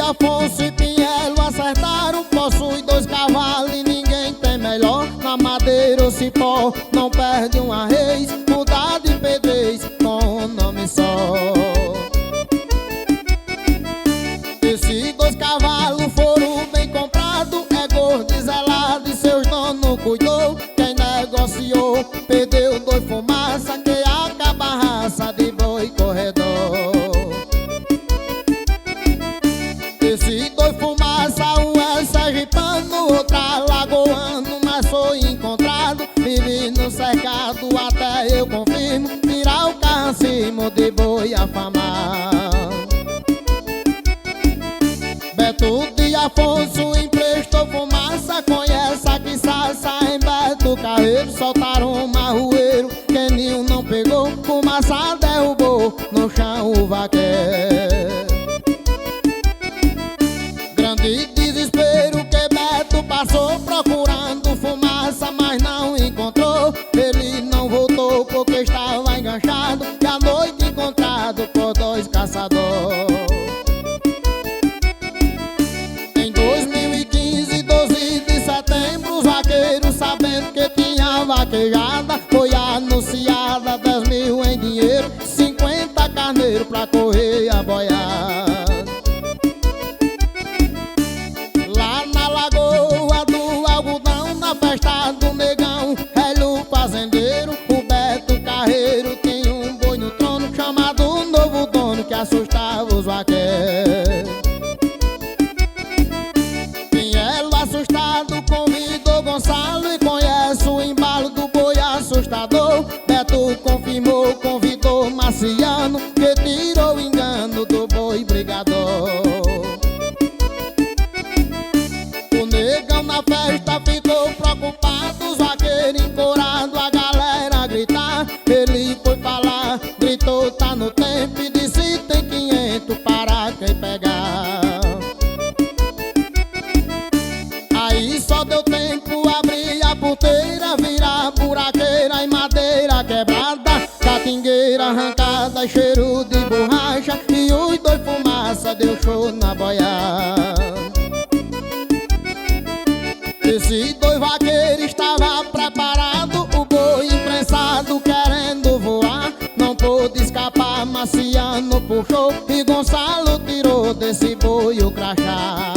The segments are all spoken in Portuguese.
Afonso e Pinhelo acertaram. Possui 2 cavalos e ninguém tem melhor. Na madeira o cipó não perde uma reis. Mudar de pedreis com nome só. Esses 2 cavalos foram bem comprados. É gordo e zelado e seus donos cuidou. Quem negociou perdeu 2 fumaça, que acaba a raça de boi corredor. Esses 2 fumaça, um é sergipano, outro alagoano, mas foi encontrado, vive no cercado, até eu confirmo, tirar o carro acima de boi afamado. Beto de Afonso emprestou fumaça, conhece a quiçaça em Beto Carreiro. Soltaram um marroeiro, quem nenhum não pegou, fumaça derrubou no chão o vaqueiro. Grande desespero que Beto passou, procurando fumaça, mas não encontrou. Ele não voltou porque estava enganchado, e à noite encontrado por 2 caçadores. Em 2015, 12 de setembro, os vaqueiros, sabendo que tinha vaquejada, foi anunciada 10 mil em dinheiro, 50 carneiros pra correr a boiada. Lá na lagoa do algodão, na festa do negão, velho fazendeiro, o Beto Carreiro tinha um boi no trono, chamado Novo Dono, que assustava os vaqueiros. Pinhelo assustado convidou Gonçalo e conhece o embalo do boi assustador. Beto confirmou, convidou Marciano, que tirou o engano do boi brigador. O negão na festa ficou preocupado, os vaqueiros encorados, a galera a gritar. Ele foi falar, gritou, tá no tempo, e disse tem 500 para quem pegar. Aí só deu tempo abrir a ponteira, virar buraqueira e madeira quebrada, catingueira arrancada, cheiro de borracha, e os 2 fumaça deu show na boiada. Esses 2 vaqueiros estavam preparados, o boi imprensado querendo voar, não pôde escapar, Marciano puxou e Gonçalo tirou desse boi o crachá.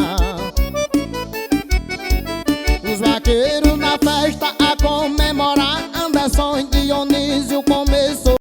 Os vaqueiros na festa a comer